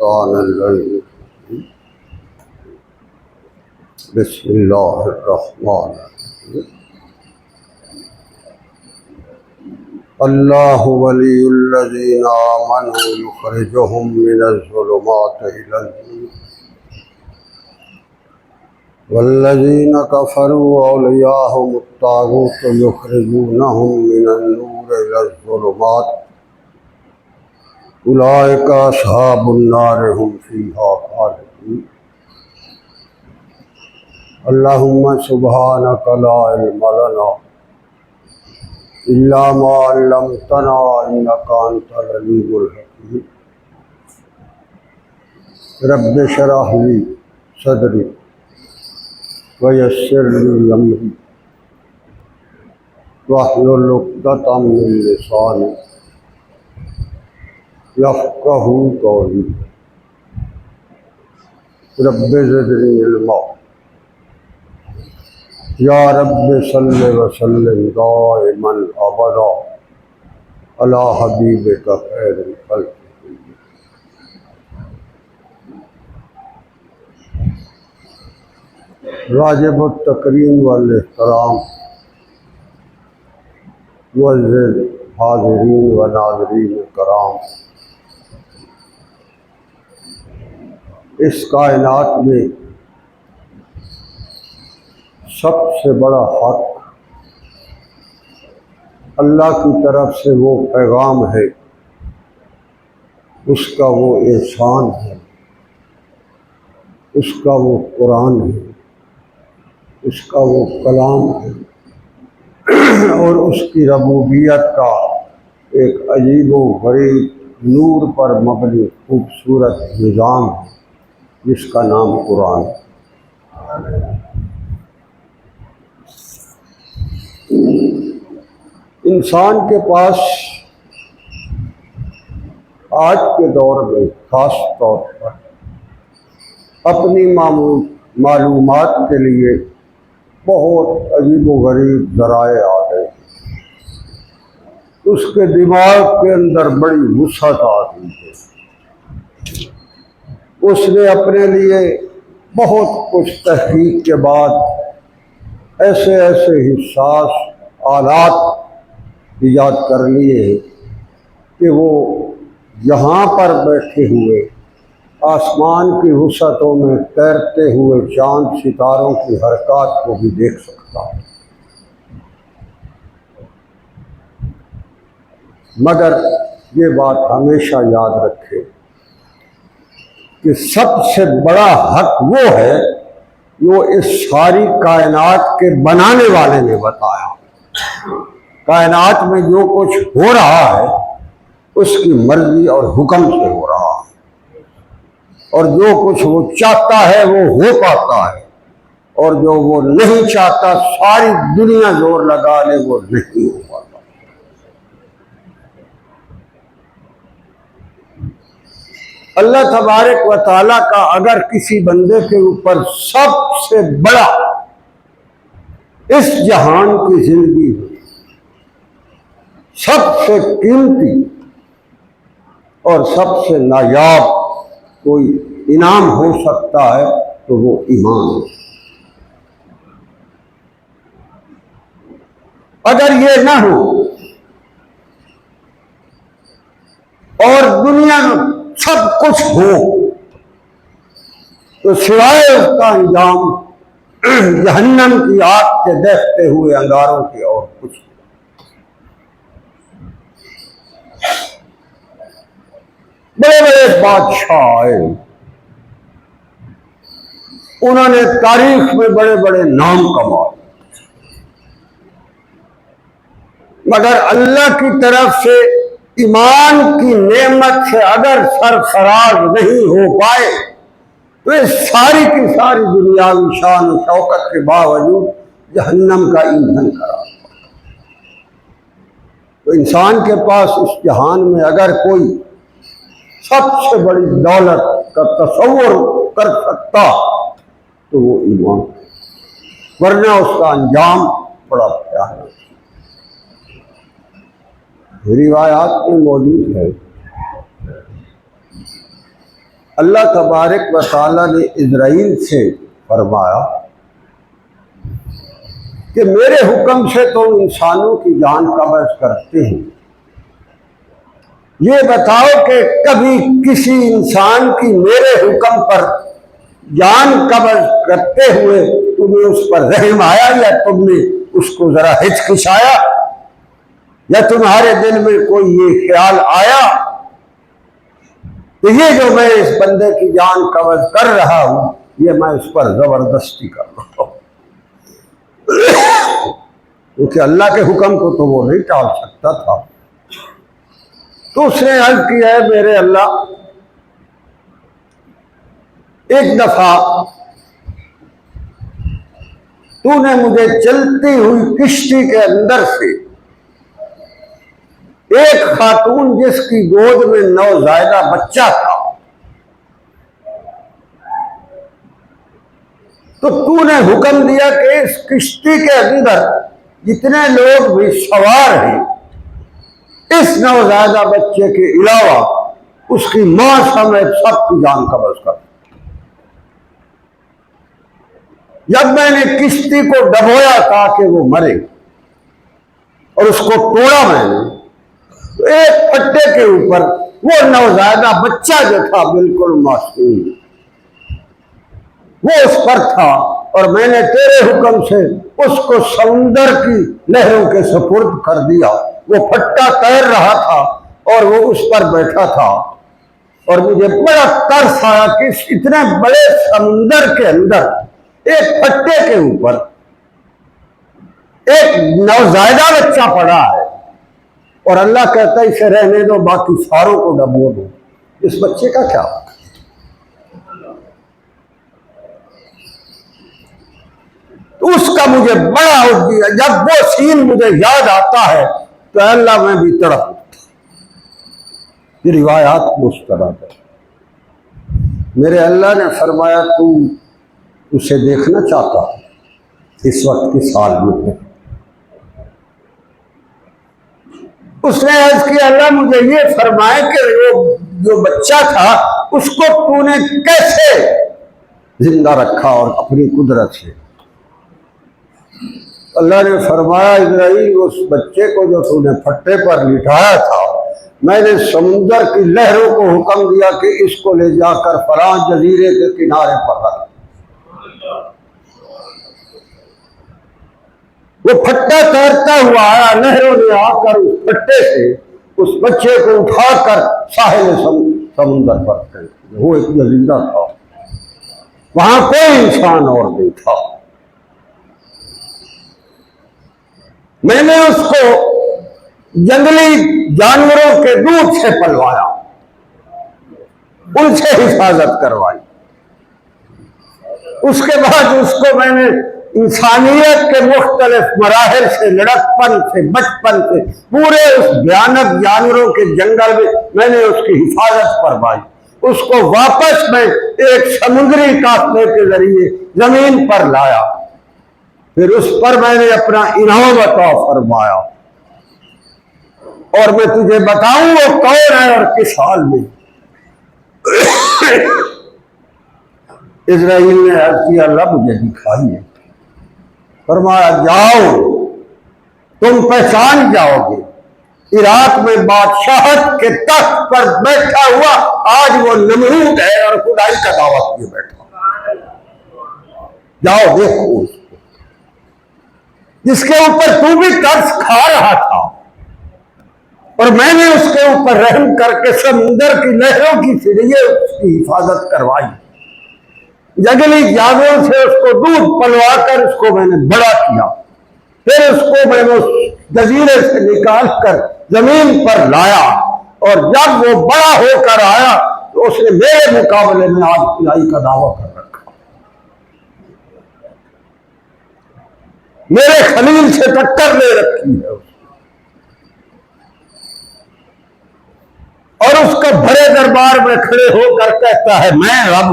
الشیطان الرجیم بسم اللہ الرحمن الرحیم اللہ ولی الذین آمنوا یخرجهم من الظلمات إلى النور والذین کفروا اولیاءهم الطاغوت یخرجونهم من النور إلى الظلمات اولئک اصحاب النار هم فیہا خالدون اللہم سبحانک لا علم لنا الا ما علمتنا انک انت العلیم الحکیم رب اشرح لی صدری ویسر لی امری واحلل عقدۃ من لسانی یفقہوا قولی رب زدنی علما یا رب صلی وسلم دائما ابدا علی حبیبک خیر الخلق واجب التکریم والاحترام معزز حاضرین و ناظرین کرام، اس کائنات میں سب سے بڑا حق اللہ کی طرف سے وہ پیغام ہے، اس کا وہ احسان ہے، اس کا وہ قرآن ہے، اس کا وہ کلام ہے، اور اس کی ربوبیت کا ایک عجیب و غریب نور پر مبنی خوبصورت نظام ہے جس کا نام قرآن ہے۔ انسان کے پاس آج کے دور میں خاص طور پر اپنی معلومات کے لیے بہت عجیب و غریب ذرائع آ گئے، اس کے دماغ کے اندر بڑی وسعت آ گئی ہے، اس نے اپنے لیے بہت کچھ تحقیق کے بعد ایسے حساس آلات ایجاد کر لیے کہ وہ یہاں پر بیٹھے ہوئے آسمان کی وسعتوں میں تیرتے ہوئے چاند ستاروں کی حرکات کو بھی دیکھ سکتا ہے، مگر یہ بات ہمیشہ یاد رکھے کہ سب سے بڑا حق وہ ہے جو اس ساری کائنات کے بنانے والے نے بتایا۔ کائنات میں جو کچھ ہو رہا ہے اس کی مرضی اور حکم سے ہو رہا ہے، اور جو کچھ وہ چاہتا ہے وہ ہو پاتا ہے، اور جو وہ نہیں چاہتا ساری دنیا زور لگا لے وہ نہیں ہو پاتا۔ اللہ تبارک و تعالیٰ کا اگر کسی بندے کے اوپر سب سے بڑا اس جہان کی زندگی میں سب سے قیمتی اور سب سے نایاب کوئی انعام ہو سکتا ہے تو وہ ایمان ہے۔ اگر یہ نہ ہو اور دنیا میں سب کچھ ہو تو سوائے اس کا انجام جہنم کی آگ کے دیکھتے ہوئے انگاروں کی اور کچھ۔ بڑے بڑے بادشاہ آئے، انہوں نے تاریخ میں بڑے بڑے نام کمائے، مگر اللہ کی طرف سے ایمان کی نعمت سے اگر سرفراز نہیں ہو پائے تو اس ساری کی ساری دنیاوی شان و شوکت کے باوجود جہنم کا ایندھن قرار پڑا۔ تو انسان کے پاس اس جہان میں اگر کوئی سب سے بڑی دولت کا تصور کر سکتا تو وہ ایمان، ورنہ اس کا انجام بڑا پیارا۔ روایات میں موجود ہے اللہ تبارک و تعالیٰ نے اسرائیل سے فرمایا کہ میرے حکم سے تم انسانوں کی جان قبض کرتے ہیں، یہ بتاؤ کہ کبھی کسی انسان کی میرے حکم پر جان قبض کرتے ہوئے تمہیں اس پر رحم آیا، یا تم نے اس کو ذرا ہچکچایا، یا تمہارے دل میں کوئی یہ خیال آیا کہ یہ جو میں اس بندے کی جان قبض کر رہا ہوں یہ میں اس پر زبردستی کر رہا ہوں؟ کیونکہ اللہ کے حکم کو تو وہ نہیں ٹال سکتا تھا۔ تو اس نے عرض کیا ہے میرے اللہ، ایک دفعہ تو نے مجھے چلتی ہوئی کشتی کے اندر سے ایک خاتون جس کی گود میں نوزائیدہ بچہ تھا، تو نے حکم دیا کہ اس کشتی کے اندر جتنے لوگ بھی سوار ہیں اس نوزائیدہ بچے کے علاوہ اس کی ماں سمیت سب کی جان قبض کر۔ جب میں نے کشتی کو ڈبویا تاکہ وہ مرے اور اس کو توڑا میں نے، تو ایک پٹے کے اوپر وہ نوزائیدہ بچہ جو تھا بالکل معصوم وہ اس پر تھا، اور میں نے تیرے حکم سے اس کو سمندر کی لہروں کے سپرد کر دیا۔ وہ پھٹا تیر رہا تھا اور وہ اس پر بیٹھا تھا، اور مجھے بڑا ترس آیا کہ اتنے بڑے سمندر کے اندر ایک پھٹے کے اوپر ایک نوزائیدہ بچہ پڑا ہے، اور اللہ کہتا ہے اسے رہنے دو، باقی ساروں کو ڈبو دو۔ اس بچے کا کیا؟ تو اس کا مجھے بڑا جب وہ سین مجھے یاد آتا ہے تو اللہ میں بھی تڑپ اٹھتا۔ یہ روایات مستند ہے۔ میرے اللہ نے فرمایا تو اسے دیکھنا چاہتا اس وقت کی سال میں؟ اس نے عرض کیا اللہ مجھے یہ فرمائے کہ وہ جو بچہ تھا اس کو تو نے کیسے زندہ رکھا اور اپنی قدرت سے؟ اللہ نے فرمایا اسرائیل اس بچے کو جو تو نے پھٹے پر لٹایا تھا میں نے سمندر کی لہروں کو حکم دیا کہ اس کو لے جا کر فلاں جزیرے کے کنارے پر رکھ۔ وہ پھٹا تیرتا ہوا آیا، لہروں نے آ کر اس پھٹے سے اس بچے کو اٹھا کر ساحل سمندر پر پھینک دیا۔ وہ ایک جزیرہ تھا، وہاں کوئی انسان اور نہیں تھا۔ میں نے اس کو جنگلی جانوروں کے دودھ سے پلوایا، ان سے حفاظت کروائی۔ اس کے بعد اس کو میں نے انسانیت کے مختلف مراحل سے، لڑکپن سے، بچپن سے، پورے اس بھیانک جانوروں کے جنگل میں نے اس کی حفاظت فرمائی۔ اس کو واپس میں ایک سمندری قافلے کے ذریعے زمین پر لایا، پھر اس پر میں نے اپنا انعام عطا فرمایا، اور میں تجھے بتاؤں وہ کون ہے اور کس حال میں۔ اسرائیل نے عرض کیا اللہ مجھے دکھائیے۔ فرمایا جاؤ تم پہچان جاؤ گے، عراق میں بادشاہت کے تخت پر بیٹھا ہوا آج وہ نمرود ہے اور خدائی کا دعویٰ کیے بیٹھا۔ جاؤ دیکھو اس کو جس کے اوپر تو بھی ترس کھا رہا تھا، اور میں نے اس کے اوپر رحم کر کے سمندر کی لہروں کی ذریعے اس کی حفاظت کروائی، جنگلی جانوروں سے اس کو دودھ پلوا کر اس کو میں نے بڑا کیا، پھر اس کو میں نے اس جزیرے سے نکال کر زمین پر لایا، اور جب وہ بڑا ہو کر آیا تو اس نے میرے مقابلے میں آج خدائی کا دعویٰ کر رکھا، میرے خلیل سے ٹکر لے رکھی ہے، اور اس کو بڑے دربار میں کھڑے ہو کر کہتا ہے میں رب۔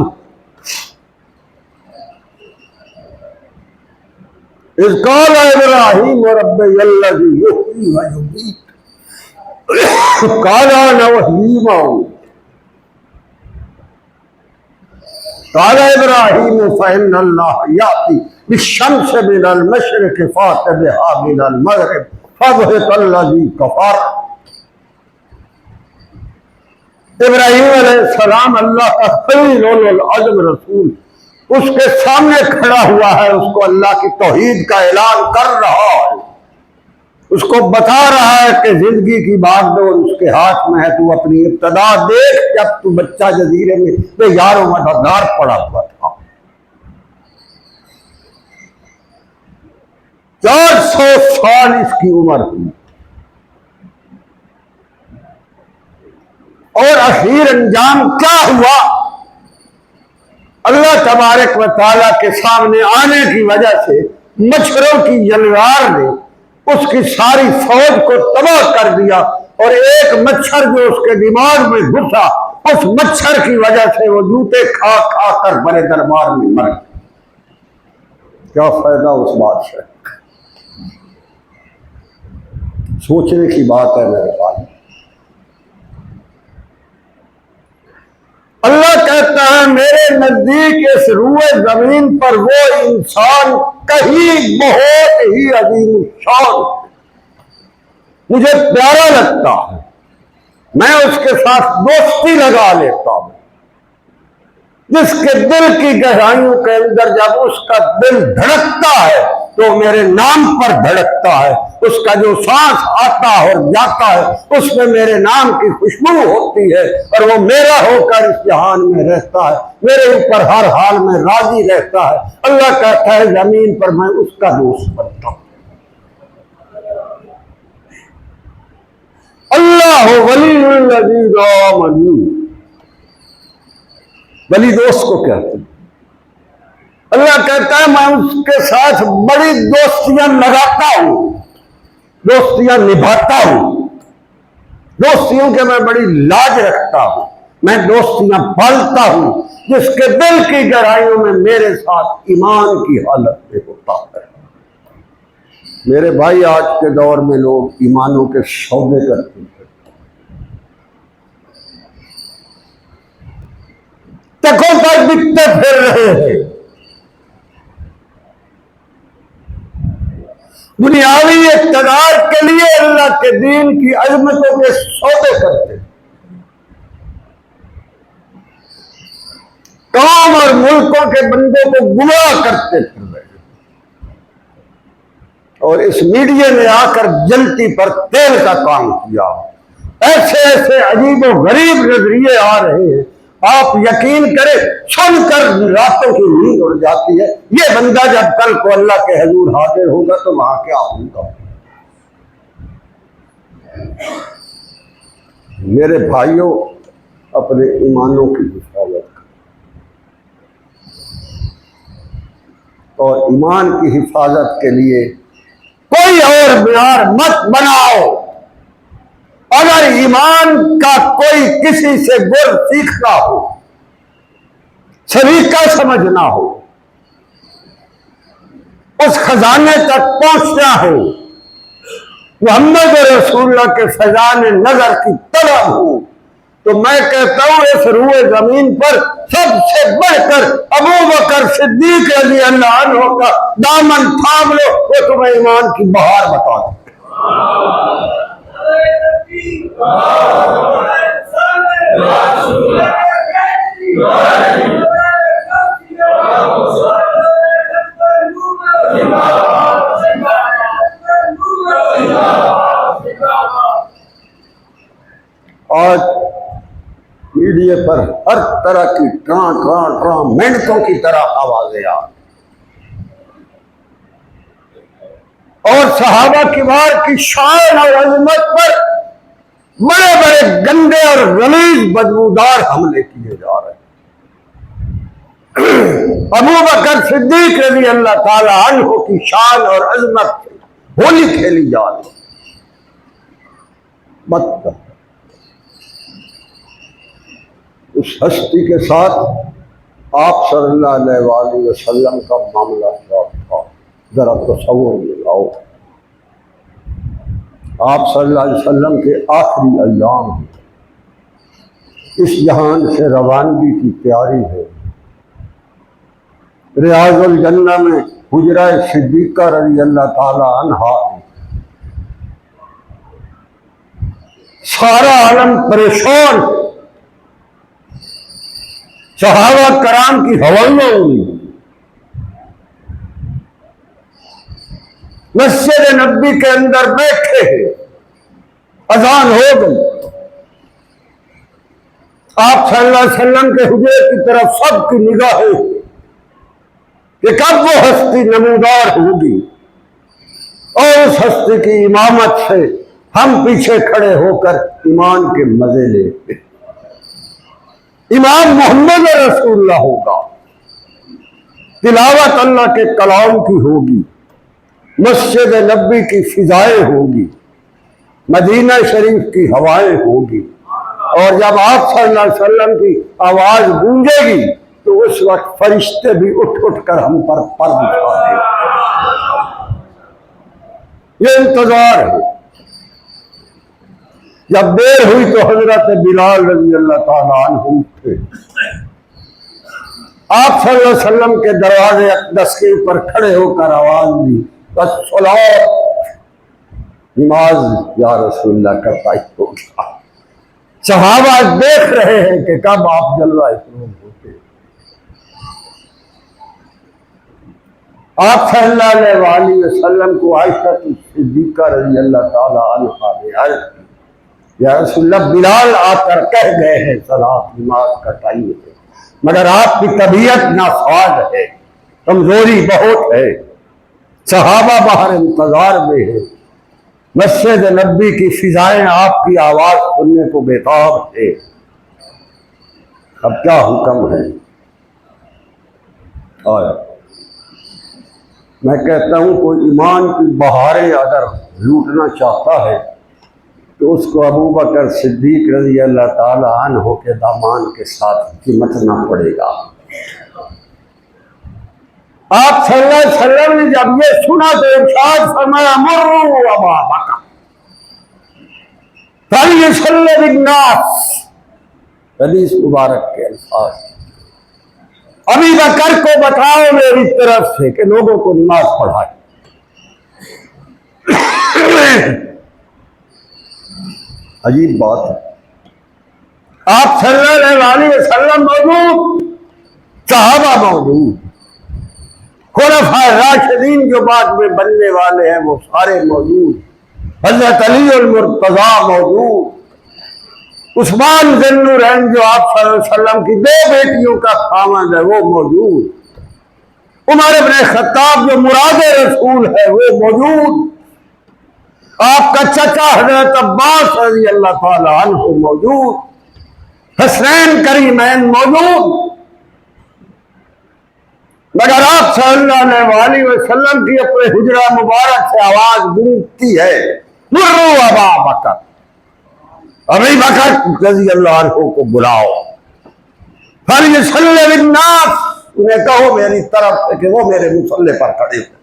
اذ قال ابراہیم ربی الذی یحیی و یمیت قال انا احیی و امیت۔ قال ابراہیم فإن اللہ یأتی بالشمس من المشرق فأت بها من المغرب فبہت الذی کفر۔ ابراہیم علیہ السلام اللہ کا خلیل العظم رسول اس کے سامنے کھڑا ہوا ہے، اس کو اللہ کی توحید کا اعلان کر رہا ہے، اس کو بتا رہا ہے کہ زندگی کی باغ ڈور اس کے ہاتھ میں ہے، تو اپنی ابتدا دیکھ جب تو بچہ جزیرے میں بے یار و مددگار پڑا ہوا تھا۔ 400 سال اس کی عمر ہوئی اور اخیر انجام کیا ہوا؟ اللہ تبارک و تعالیٰ کے سامنے آنے کی وجہ سے مچھروں کی یلغار نے اس کی ساری فوج کو تباہ کر دیا، اور ایک مچھر جو اس کے دماغ میں گھسا، اس مچھر کی وجہ سے وہ جوتے کھا کھا کر بڑے دربار میں مر گئے۔ کیا فائدہ اس بات سے؟ سوچنے کی بات ہے میرے بھائی۔ اللہ کہتا ہے میرے نزدیک اس روئے زمین پر وہ انسان کہیں بہت ہی عظیم الشان مجھے پیارا لگتا ہے، میں اس کے ساتھ دوستی لگا لیتا ہوں، جس کے دل کی گہرائیوں کے اندر جب اس کا دل دھڑکتا ہے تو میرے نام پر دھڑکتا ہے، اس کا جو سانس آتا اور جاتا ہے اس میں میرے نام کی خوشبو ہوتی ہے، اور وہ میرا ہو کر اس جہان میں رہتا ہے، میرے اوپر ہر حال میں راضی رہتا ہے۔ اللہ کہتا ہے زمین پر میں اس کا دوست بنتا ہوں۔ اللہ ولی الذین آمنوا، ولی دوست کو کہتے ہیں۔ اللہ کہتا ہے میں اس کے ساتھ بڑی دوستیاں لگاتا ہوں، دوستیاں نبھاتا ہوں، دوستیوں کے میں بڑی لاج رکھتا ہوں، میں دوستیاں پالتا ہوں، جس کے دل کی گہرائیوں میں میرے ساتھ ایمان کی حالت میں ہوتا ہے۔ میرے بھائی آج کے دور میں لوگ ایمانوں کے سودے کرتے ہیں، ٹکوں پر بکتے پھر رہے ہیں، دنیاوی اقتدار کے لیے اللہ کے دین کی عظمتوں کے سودے کرتے ہیں، قوم اور ملکوں کے بندوں کو گمراہ کرتے پھر رہے ہیں، اور اس میڈیا نے آ کر جلتی پر تیل کا کام کیا۔ ایسے ایسے عجیب و غریب نظریے آ رہے ہیں، آپ یقین کریں سن کر راتوں کی نیند اڑ جاتی ہے۔ یہ بندہ جب کل کو اللہ کے حضور حاضر ہوگا تو وہاں کیا ہوگا؟ میرے بھائیوں، اپنے ایمانوں کی حفاظت اور ایمان کی حفاظت کے لیے کوئی اور معیار مت بناؤ۔ اگر ایمان کا کوئی کسی سے گر سیکھنا ہو، سلیقہ سمجھنا ہو، اس خزانے تک پہنچنا ہو، محمد رسول اللہ کے فیضان نظر کی طلب ہو، تو میں کہتا ہوں اس روئے زمین پر سب سے بڑھ کر ابو بکر صدیق رضی اللہ عنہ کا دامن تھام لو، وہ تمہیں ایمان کی بہار بتا دیں۔ آج میڈیا پر ہر طرح کی ٹراں مینڈکوں کی طرح آوازیں آ، اور صحابہ کبار کی شان اور عظمت پر بڑے بڑے گندے اور غلیظ بدبودار حملے کیے جا رہے ہیں۔ ابو بکر صدیق رضی اللہ تعالی عنہ کی شان اور عظمت سے ہولی کھیلی جا رہی ہے۔ اس ہستی کے ساتھ آپ صلی اللہ علیہ وآلہ وسلم کا معاملہ کیا تھا، ذرا تصور لگاؤ۔ آپ صلی اللہ علیہ وسلم کے آخری ایام، اس جہان سے روانگی کی تیاری ہے، ریاض الجنہ میں حجرہ صدیقہ رضی اللہ تعالی عنہا ہے۔ سارا عالم پریشان، صحابہ کرام کی ہوائیاں ہوئی، مسجد نبی کے اندر بیٹھے ہیں، اذان ہو گئی، آپ صلی اللہ علیہ وسلم کے حجرے کی طرف سب کی نگاہیں کہ کب وہ ہستی نمودار ہوگی، اور اس ہستی کی امامت سے ہم پیچھے کھڑے ہو کر ایمان کے مزے لیتے۔ امام محمد رسول اللہ ہوگا، تلاوت اللہ کے کلام کی ہوگی، مسجد نبی کی فضائیں ہوگی، مدینہ شریف کی ہوائیں ہوگی، اور جب آپ صلی اللہ علیہ وسلم کی آواز گونجے گی تو اس وقت فرشتے بھی اٹھ اٹھ کر ہم پر پر بچھا دیں۔ یہ انتظار ہے۔ جب دیر ہوئی تو حضرت بلال رضی اللہ تعالیٰ عنہ تھے، آپ صلی اللہ علیہ وسلم کے دروازے اقدس کے اوپر کھڑے ہو کر آواز دی، الصلاۃ، نماز یا رسول اللہ کا ٹائم ہو گیا۔ صحابہ دیکھ رہے ہیں کہ کب آپ جلوہ افروز ہوتے۔ آپ صلی اللہ علیہ وسلم کو عائشہ صدیقہ رضی اللہ تعالیٰ عنہا نے عرض کی، یا رسول اللہ، بلال آ کر کہہ گئے ہیں صلاۃ، نماز کا ٹائم ہے، مگر آپ کی طبیعت ناساز ہے، کمزوری بہت ہے۔ صحابہ باہر انتظار میں ہے، مسجد نبی کی فضائیں آپ کی آواز سننے کو بےتاب ہے، اب کیا حکم ہے؟ آیا میں کہتا ہوں کوئی ایمان کی بہاریں اگر لوٹنا چاہتا ہے تو اس کو ابو بکر صدیق رضی اللہ تعالی عنہ کے دامان کے ساتھ چمٹنا پڑے گا۔ آپ صلی اللہ علیہ وسلم نے جب یہ سنا تو ارشاد فرمایا، مروا ابا بکر فلیصلی بالناس، حدیث مبارک کے الفاظ، ابی بکر کو بتاؤ میری طرف سے کہ لوگوں کو نماز پڑھائے۔ عجیب بات ہے، آپ صلی اللہ علیہ وسلم موجود، صحابہ موجود، خلفائے راشدین جو بعد میں بننے والے ہیں وہ سارے موجود، حضرت علی المرتضیٰ موجود، عثمان ذی النورین جو آپ صلی اللہ علیہ وسلم کی 2 بیٹیوں کا خاوند ہے وہ موجود، عمر بن خطاب جو مراد رسول ہے وہ موجود، آپ کا چچا حضرت عباس رضی اللہ تعالی عنہ موجود، حسنین کریمین موجود، مگر آپ صلی اللہ علیہ وسلم کی اپنے حجرہ مبارک سے آواز گونجتی ہے، مروا ابا بکر، ابی بکر رضی اللہ عنہ کو بلاؤ، فلیصلی بالناس، انہیں کہو میری طرف سے کہ وہ میرے مصلی پر کھڑے ہو۔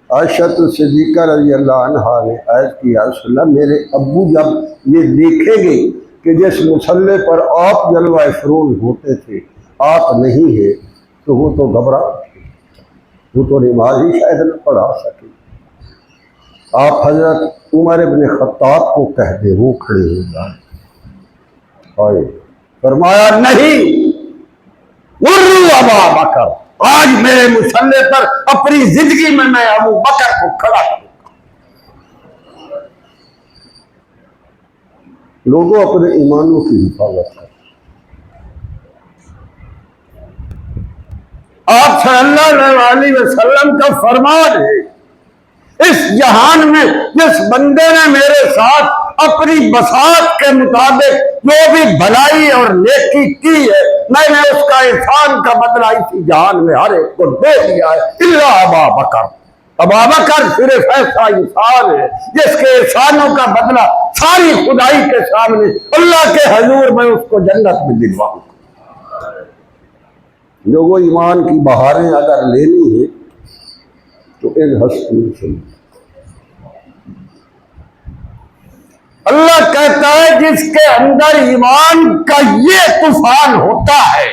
عائشہ صدیقہ رضی اللہ عنہا نے عرض کی، یا رسول اللہ، میرے ابو جب یہ دیکھیں گے کہ جس مصلی پر آپ جلوہ افروز ہوتے تھے آپ نہیں ہیں تو وہ تو گھبرا، وہ تو نماز ہی شاید نہ پڑھا سکے۔ آپ حضرت عمر بن خطاب کو کہہ دے، وہ کھڑے ہو جائے۔ فرمایا نہیں، مروا ابا بکر، آج میرے مصلی پر اپنی زندگی میں ابو بکر کو کھڑا کروں گا۔ لوگوں اپنے ایمانوں کی حفاظت کریں۔ آپ صلی اللہ علیہ وسلم کا فرمان ہے، اس جہان میں جس بندے نے میرے ساتھ اپنی بساط کے مطابق جو بھی بھلائی اور نیکی کی ہے میں نے اس کا احسان کا بدلہ اسی جہان میں ہر ایک کو دے دیا ہے، الا ابا بکر۔ ابا بکر صرف ایسا انسان ہے جس کے احسانوں کا بدلہ ساری خدائی کے سامنے اللہ کے حضور میں اس کو جنت میں دلواؤں گا۔ لوگوں ایمان کی بہاریں اگر لینی ہے تو ان ہستیوں سے، اللہ کہتا ہے جس کے اندر ایمان کا یہ طوفان ہوتا ہے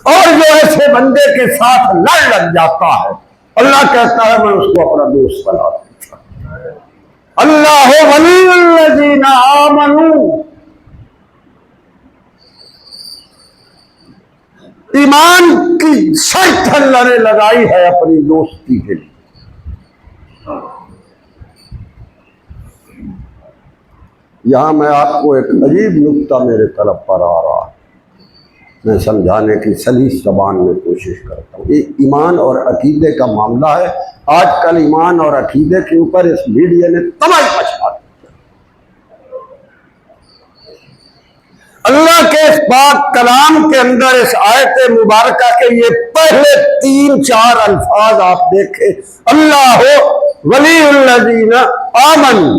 اور جو ایسے بندے کے ساتھ لگ جاتا ہے، اللہ کہتا ہے میں اس کو اپنا دوست بنا دیتا ہوں۔ اللہ ولی الذین آمنوا، ایمان کی شرط اللہ نے لگائی ہے اپنی دوستی کے لیے۔ یہاں میں آپ کو ایک عجیب نکتہ میرے طرف پر آ رہا ہے، میں سمجھانے کی سلیس زبان میں کوشش کرتا ہوں۔ یہ ایمان اور عقیدے کا معاملہ ہے۔ آج کل ایمان اور عقیدے کے اوپر اس میڈیا نے تباہی مچا دی۔ اللہ کے اس پاک کلام کے اندر اس آیت مبارکہ کے یہ پہلے 3-4 الفاظ آپ دیکھیں، اللہ ولی الذین آمنوا،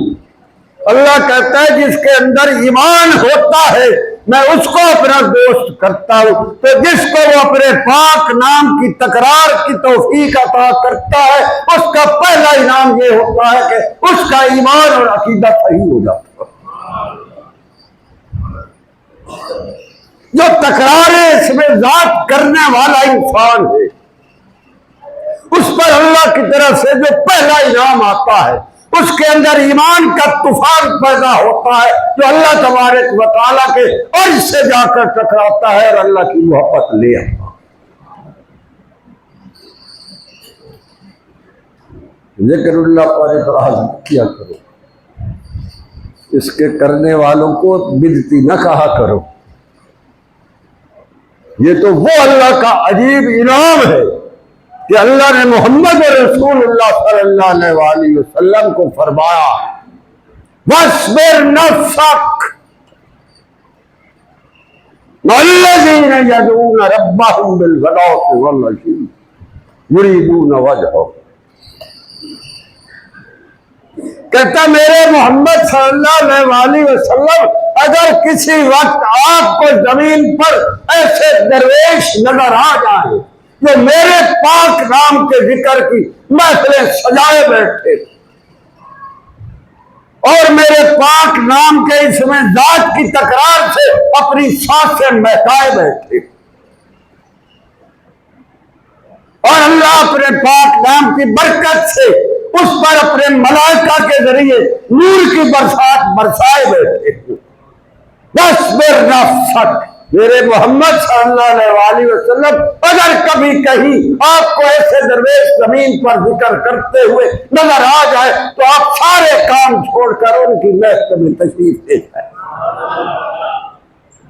اللہ کہتا ہے جس کے اندر ایمان ہوتا ہے میں اس کو اپنا دوست کرتا ہوں۔ تو جس کو وہ اپنے پاک نام کی تکرار کی توفیق عطا کرتا ہے اس کا پہلا انعام یہ ہوتا ہے کہ اس کا ایمان اور عقیدہ صحیح ہو جاتا ہے۔ جو تکرار اس میں ذات کرنے والا انسان ہے اس پر اللہ کی طرف سے جو پہلا انعام آتا ہے اس کے اندر ایمان کا طوفان پیدا ہوتا ہے جو اللہ تبارک و تعالیٰ کے عرش سے جا کر ٹکراتا ہے اور اللہ کی محبت لے آتا ہے۔ ذکر اللہ پر اعتراض کیا کرو، اس کے کرنے والوں کو بدعتی نہ کہا کرو۔ یہ تو وہ اللہ کا عجیب انعام ہے کہ اللہ نے محمد رسول اللہ صلی اللہ علیہ وآلہ وسلم کو فرمایا وَاصْبِرْ نَفْسَكَ مَعَ الَّذِينَ يَدْعُونَ رَبَّهُمْ بِالْغَدَاةِ وَالْعَشِيِّ يُرِيدُونَ وَجْهَهُ۔ کہتا میرے محمد صلی اللہ علیہ وآلہ وسلم اگر کسی وقت آپ کو زمین پر ایسے درویش نظر آ جائیں جو میرے پاک نام کے ذکر کی محفلیں سجائے بیٹھے اور میرے پاک نام کے اس میں ذات کی تکرار سے اپنی سانسیں مہکائے بیٹھے اور اللہ اپنے پاک نام کی برکت سے اس پر اپنے ملائکہ کے ذریعے نور کی برسات برسائے بیٹھے۔ وَاصْبِرْ نَفْسَكَ، میرے محمد صلی اللہ علیہ وآلہ وسلم اگر کبھی کہیں آپ کو ایسے درویش زمین پر ذکر کرتے ہوئے نظر آ جائے تو آپ سارے کام چھوڑ کر ان کی محفل میں تشریف لے جائیں۔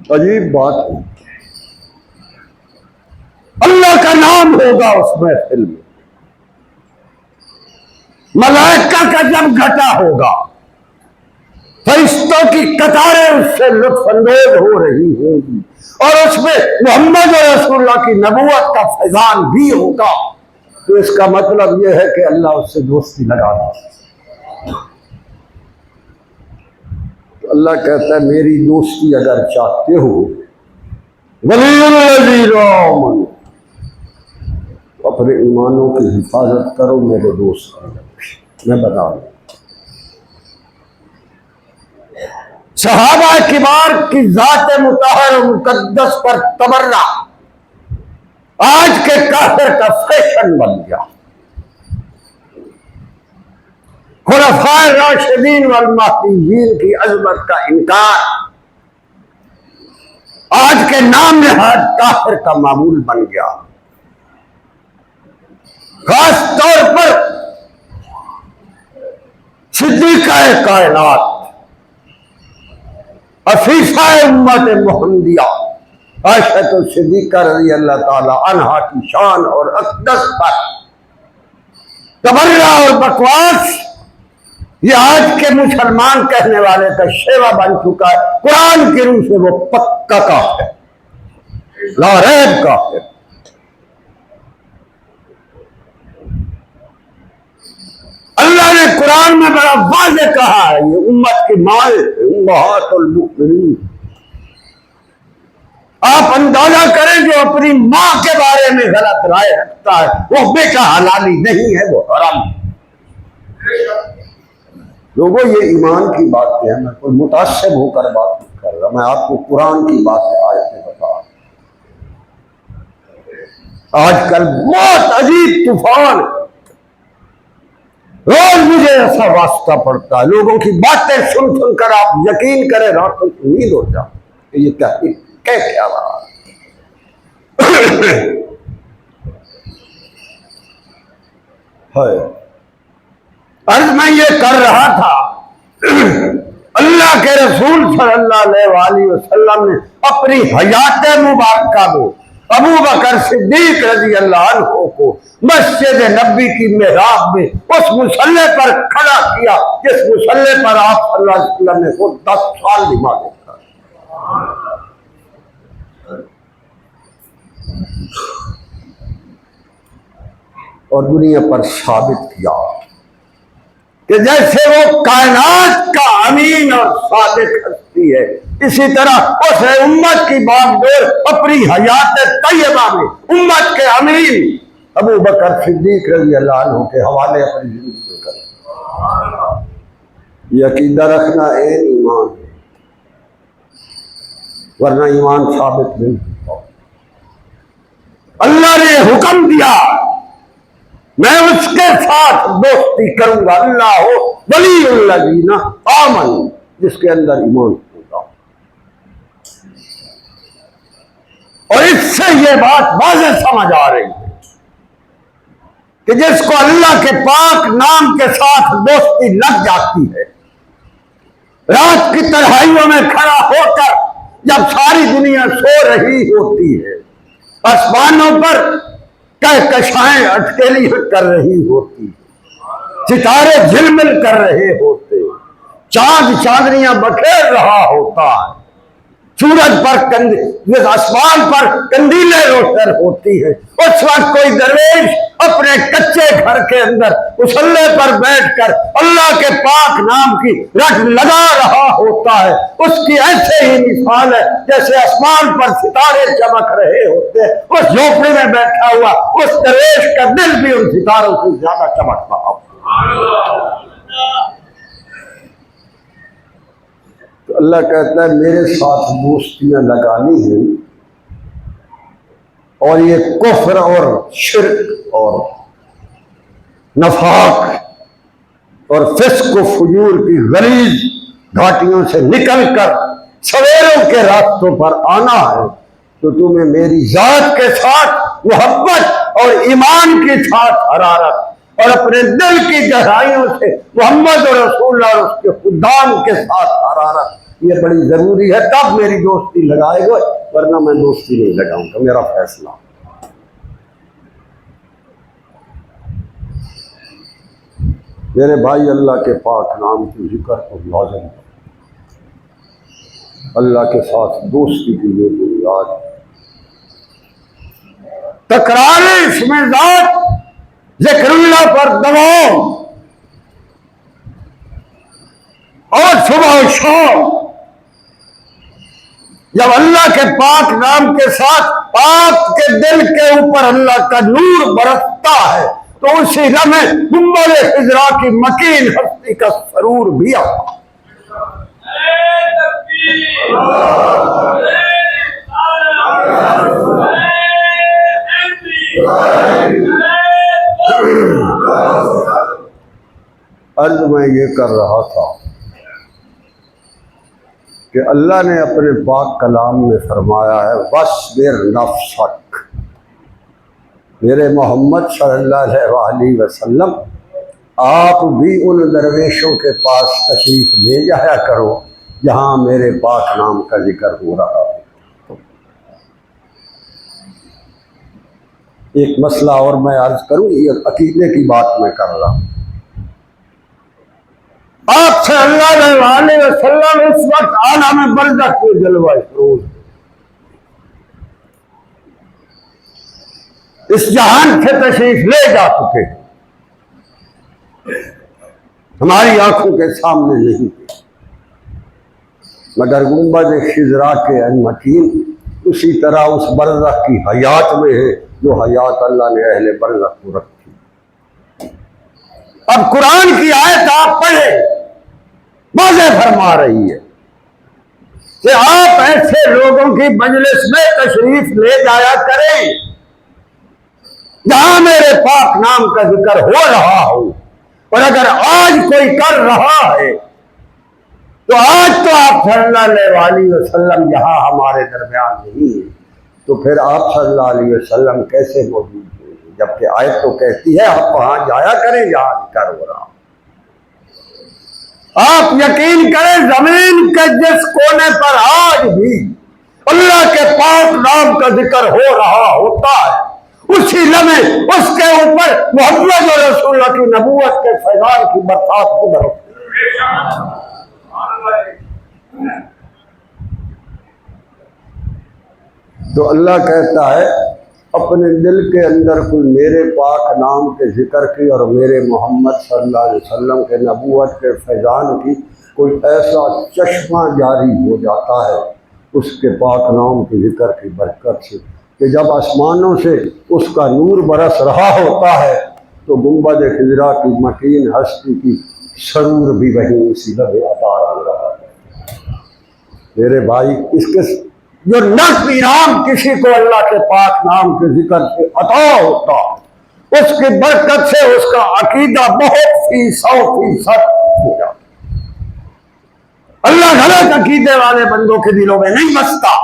عجیب بات ہے، اللہ کا نام ہوگا اس محفل میں، ملائکہ کا جب گھٹا ہوگا، فرشتوں کی قطاریں اس سے لطف اندوز ہو رہی ہوں گی اور اس میں محمد رسول اللہ کی نبوت کا فیضان بھی ہوگا، تو اس کا مطلب یہ ہے کہ اللہ اس سے دوستی لگا دے۔ تو اللہ کہتا ہے میری دوستی اگر چاہتے ہو ولی الذین آمنوا، اپنے ایمانوں کی حفاظت کرو میرے دوست، میں بتا دوں صحابہ کبار کی ذات مطہر و مقدس پر تبرہ آج کے کافر کا فیشن بن گیا۔ خلفائے راشدین والمہدیین کی عظمت کا انکار آج کے نام نہاد کافر کا معمول بن گیا۔ خاص طور پر صدیقہ کائنات عفیفہ امت محمدیہ عائشہ صدیقہ رضی اللہ تعالی عنہا کی شان اور اقدس پر تبرہ اور بکواس یہ آج کے مسلمان کہنے والے کا شیوا بن چکا ہے۔ قرآن کی روح سے وہ پکا کافر، لا ریب کافر۔ اللہ نے قرآن میں بڑا واضح کہا ہے یہ امت کی مائیں امہات المؤمنین۔ آپ اندازہ کریں جو اپنی ماں کے بارے میں غلط رائے رکھتا ہے وہ بیٹا حلالی نہیں ہے، وہ حرام ہے۔ لوگوں یہ ایمان کی باتیں ہیں، میں کوئی متعصب ہو کر بات نہیں کر رہا، میں آپ کو قرآن کی باتیں آیتیں بتا رہا ہوں۔ آج کل بہت عجیب طوفان ہے، روز مجھے ایسا واسطہ پڑتا ہے، لوگوں کی باتیں سن سن کر آپ یقین کریں راتوں کی نیند ہو جائے کہ یہ کیا رہا ہے۔ عرض میں یہ کر رہا تھا، اللہ کے رسول صلی اللہ علیہ وسلم نے اپنی حیات مبارکہ میں ابو بکر صدیق رضی اللہ عنہ کو مسجد نبی کی محراب میں اس مصلی پر کھڑا کیا جس مصلی پر آپ صلی اللہ علیہ وسلم نے خود 10 سال نماز پڑھی۔ اور دنیا پر ثابت کیا کہ جیسے وہ کائنات کا امین اور صادق ہستی ہے، اسی طرح اس امت کی باغ ڈور اپنی حیات طیبہ میں امت کے امین ابو بکر صدیق رضی اللہ عنہ کے حوالے اپنی زندگی میں کریں۔ یہ عقیدہ رکھنا این ایمان ہے، ورنہ ایمان ثابت نہیں ہوتا۔ اللہ نے حکم دیا میں اس کے ساتھ دوستی کروں گا، اللہ ہو ولی الذین آمنوا، جس کے اندر ایمان ہوگا۔ اور اس سے یہ بات واضح سمجھ آ رہی ہے کہ جس کو اللہ کے پاک نام کے ساتھ دوستی لگ جاتی ہے، رات کی تنہائیوں میں کھڑا ہو کر جب ساری دنیا سو رہی ہوتی ہے، آسمانوں پر کہکشائیں اٹکیلی کر رہی ہوتی، ستارے جھلمل کر رہے ہوتے، چاند چاندنیاں بکھیر رہا ہوتا ہے، سورج پر آسمان پر کندیلیں روشن ہوتی ہیں، اس وقت کوئی درویش اپنے کچے گھر کے اندر مصلی پر بیٹھ کر اللہ کے پاک نام کی رٹ لگا رہا ہوتا ہے، اس کی ایسے ہی مثال ہے جیسے آسمان پر ستارے چمک رہے ہوتے ہیں، اس جھوپڑی میں بیٹھا ہوا اس درویش کا دل بھی ان ستاروں سے زیادہ چمک رہا ہوتا ہے۔ تو اللہ کہتا ہے میرے ساتھ دوستیاں لگانی ہیں، اور یہ کفر اور شرک اور نفاق اور فسق و فجور کی غلیظ گھاٹیوں سے نکل کر سویروں کے راستوں پر آنا ہے، تو تمہیں میری ذات کے ساتھ محبت اور ایمان کے ساتھ حرارت اور اپنے دل کی گہرائیوں سے محمد رسول اللہ اور اس کے خدام کے ساتھ حرارت یہ بڑی ضروری ہے، تب میری دوستی لگائے گا، ورنہ میں دوستی نہیں لگاؤں گا، میرا فیصلہ۔ میرے بھائی، اللہ کے پاک نام کی ذکر کو لازم ہے، اللہ کے ساتھ دوستی کی یہ بنیاد، تکرار اسم ذات، ذکر اللہ پر دوام، اور صبح و شام جب اللہ کے پاک نام کے ساتھ آپ کے دل کے اوپر اللہ کا نور برستا ہے تو اسی لمحے گنبد خضرا کی مکین ہستی کا سرور بھی آتا ہے۔ عرض میں یہ کر رہا تھا کہ اللہ نے اپنے پاک کلام میں فرمایا ہے وَاصْبِرْ نَفْسَكَ، میرے محمد صلی اللہ علیہ وسلم آپ بھی ان درویشوں کے پاس تشریف لے جایا کرو جہاں میرے پاک نام کا ذکر ہو رہا ہے۔ ایک مسئلہ اور میں عرض کروں، یہ عقیدے کی بات میں کر رہا ہوں۔ آپ صلی اللہ علیہ وسلم اس وقت عالم برزخ میں جلوہ فروز، اس جہان سے تشریف لے جا چکے، ہماری آنکھوں کے سامنے نہیں، مگر گنبد خضرا کے مکین اسی طرح اس برزخ کی حیات میں ہے جو حیات اللہ نے اہل برزخ کو رکھی۔ اب قرآن کی آیت آپ پڑھیں واضح فرما رہی ہے کہ آپ ایسے لوگوں کی مجلس میں تشریف لے جایا کریں جہاں میرے پاک نام کا ذکر ہو رہا ہو، اور اگر آج کوئی کر رہا ہے تو آج تو آپ صلی اللہ علیہ وسلم یہاں ہمارے درمیان نہیں ہے، تو پھر آپ صلی اللہ علیہ وسلم کیسے موجود ہیں؟ جبکہ آیت تو کہتی ہے آپ وہاں جایا کریں جہاں ذکر ہو رہا۔ آپ یقین کریں زمین کے جس کونے پر آج بھی اللہ کے پاک نام کا ذکر ہو رہا ہوتا ہے، اسی لمحے اس کے اوپر محمد رسول اللہ کی نبوت کے فیضان کی برسات کی برستی۔ تو اللہ کہتا ہے اپنے دل کے اندر کوئی میرے پاک نام کے ذکر کی اور میرے محمد صلی اللہ علیہ وسلم کے نبوت کے فیضان کی کوئی ایسا چشمہ جاری ہو جاتا ہے اس کے پاک نام کے ذکر کی برکت سے کہ جب آسمانوں سے اس کا نور برس رہا ہوتا ہے تو گنبد خضرا کی مکین ہستی کی سرور بھی وہیں اسی لمحے عطا رہا ہے۔ میرے بھائی، اس کے جو نقد انعام کسی کو اللہ کے پاک نام کے ذکر سے عطا ہوتا اس کی برکت سے اس کا عقیدہ بہت 100% ہو جاتا۔ اللہ غلط عقیدے والے بندوں کے دلوں میں نہیں بستا،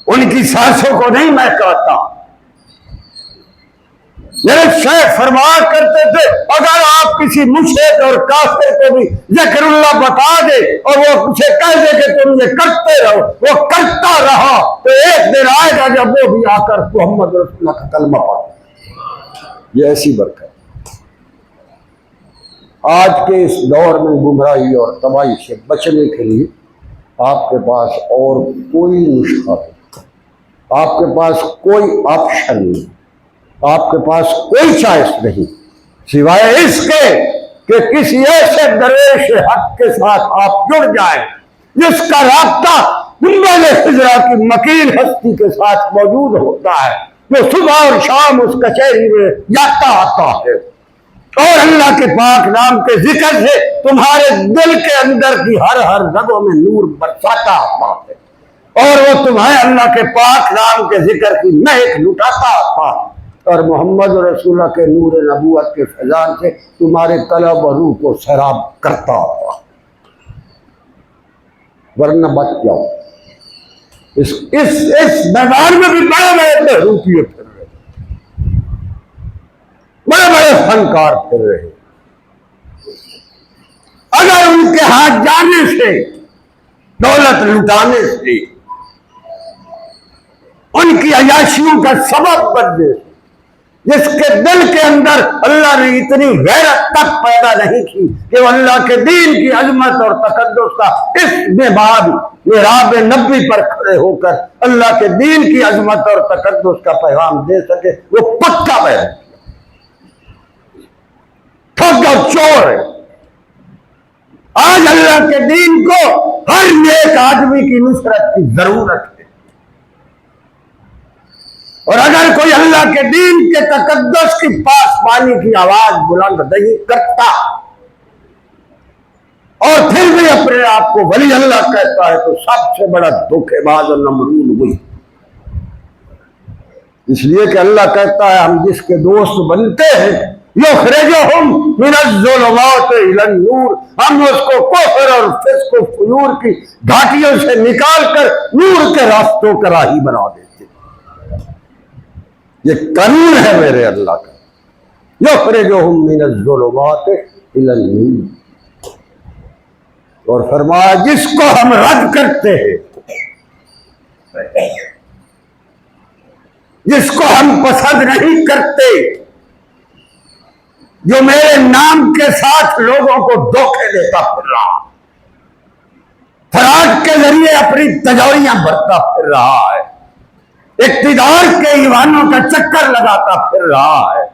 ان کی سانسوں کو نہیں مہکاتا۔ میرے شیخ فرمایا کرتے تھے اگر آپ کسی مشرک اور کافر کو بھی ذکر اللہ بتا دے اور وہ اسے کہہ دے کہ تم یہ کرتے رہو، وہ کرتا رہا، تو ایک دن آئے گا جب وہ بھی آ کر محمد رسول اللہ کا کلمہ پڑھے۔ یہ ایسی برکت آج کے اس دور میں گمراہی اور تباہی سے بچنے کے لیے آپ کے پاس اور کوئی نسخہ نہیں، آپ کے پاس کوئی آپشن نہیں، آپ کے پاس کوئی چوائس نہیں سوائے اس کے کہ کسی ایسے درویش حق کے ساتھ آپ جڑ جائیں جس کا رابطہ گنبد خضرا کی مکین ہستی کے ساتھ موجود ہوتا ہے، جو صبح اور شام اس کچہری میں جاتا آتا ہے اور اللہ کے پاک نام کے ذکر سے تمہارے دل کے اندر کی ہر رگوں میں نور برساتا آتا ہے، اور وہ تمہیں اللہ کے پاک نام کے ذکر کی مہک لٹاتا آتا ہے، اور محمد رسول اللہ کے نور نبوت کے فیضان سے تمہارے قلب اور روح کو سیراب کرتا آتا ہے۔ ورنہ بچ جاؤ۔ اس میدان میں بھی بڑے بڑے بہروپیے پھر رہے، بڑے بڑے فنکار پھر رہے، اگر ان کے ہاتھ جانے سے، دولت لٹانے سے، ان کی عیاشیوں کا سبب بن جائے، جس کے دل کے اندر اللہ نے اتنی غیرت تک پیدا نہیں کی کہ وہ اللہ کے دین کی عظمت اور تقدس کا اس میں بعد محراب نبی پر کھڑے ہو کر اللہ کے دین کی عظمت اور تقدس کا پیغام دے سکے، وہ پکا بیان ٹھگ اور چور ہے۔ آج اللہ کے دین کو ہر نیک آدمی کی نصرت کی ضرورت ہے، اور اگر کوئی اللہ کے دین کے تقدس کی پاسبانی کی آواز بلند نہیں کرتا اور پھر بھی اپنے آپ کو ولی اللہ کہتا ہے تو سب سے بڑا دھوکے باز اور نمرود ہوئی۔ اس لیے کہ اللہ کہتا ہے ہم جس کے دوست بنتے ہیں یخرجہم من الظلمات الی النور، ہم اس کو کفر اور فسق و فجور کی گھاٹیوں سے نکال کر نور کے راستوں کا راہی بنا دیتے۔ یہ قانون ہے میرے اللہ کا، یخرجہم من الظلمات الی النور، اور فرمایا جس کو ہم رد کرتے ہیں، جس کو ہم پسند نہیں کرتے، جو میرے نام کے ساتھ لوگوں کو دھوکے دیتا پھر رہا، فراڈ کے ذریعے اپنی تجوریاں بھرتا پھر رہا ہے، اقتدار کے ایوانوں کا چکر لگاتا پھر رہا ہے،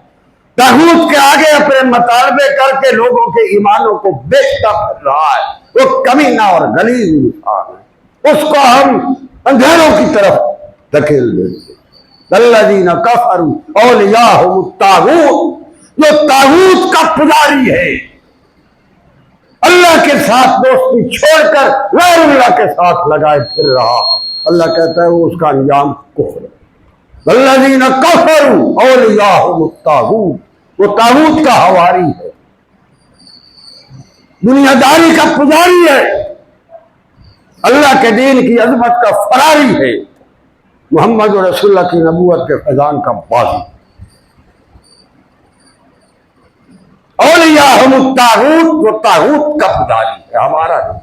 طاغوت کے آگے اپنے مطالبے کر کے لوگوں کے ایمانوں کو بیچتا پھر رہا ہے، وہ کمینہ اور غلیظ انسان ہے، اس کو ہم اندھیروں کی طرف دھکیل دیتے۔ الذین کفروا اولیاءہم الطاغوت، جو طاغوت کا پجاری ہے، اللہ کے ساتھ دوستی چھوڑ کر غیر اللہ کے ساتھ لگائے پھر رہا ہے، اللہ کہتا ہے وہ اس کا انجام کفر ہے۔ والذین کفروا اولیاءہم الطاغوت، وہ طاغوت کا حواری ہے، دنیا داری کا پجاری ہے، اللہ کے دین کی عظمت کا فراری ہے، محمد رسول اللہ کی نبوت کے فیضان کا بازی۔ اولیاءہم الطاغوت، وہ طاغوت کا پجاری ہے، ہمارا نہیں۔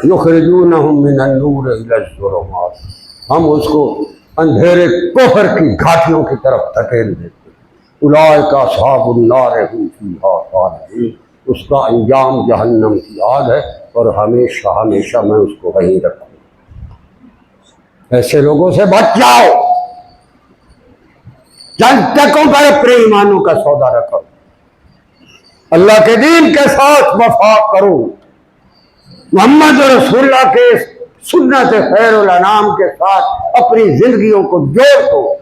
یخرجونہم من النور الی الظلمات، ہم اس کو اندھیرے کفر کی گھاٹیوں کی طرف دھکیل دیتے۔ اولئک اصحاب النار هم فیہا خالدون، اس کا انجام جہنم کی آگ ہے اور ہمیشہ ہمیشہ میں اس کو وہیں رکھوں۔ ایسے لوگوں سے بچ جاؤ، چند ٹکوں پر اپنے ایمانوں کا سودا رکھو، اللہ کے دین کے ساتھ وفا کرو، محمد رسول اللہ کے سنت خیر الانام کے ساتھ اپنی زندگیوں کو جوڑ دو،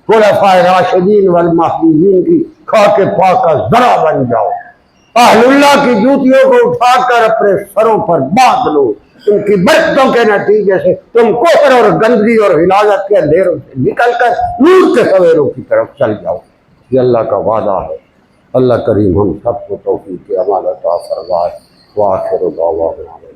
خلفائے راشدین والمہدیین کی خاک پاک کا ذرا بن جاؤ، اہل اللہ کی جوتیوں کو اٹھا کر اپنے سروں پر باندھ لو، ان کی برکتوں کے نتیجے سے تم کفر اور گندگی اور ہلاکت کے اندھیروں سے نکل کر نور کے سویروں کی طرف چل جاؤ۔ یہ اللہ کا وعدہ ہے۔ اللہ کریم ہم سب کو توفیق عمل عطا فرمائے۔ وآخر دعوانا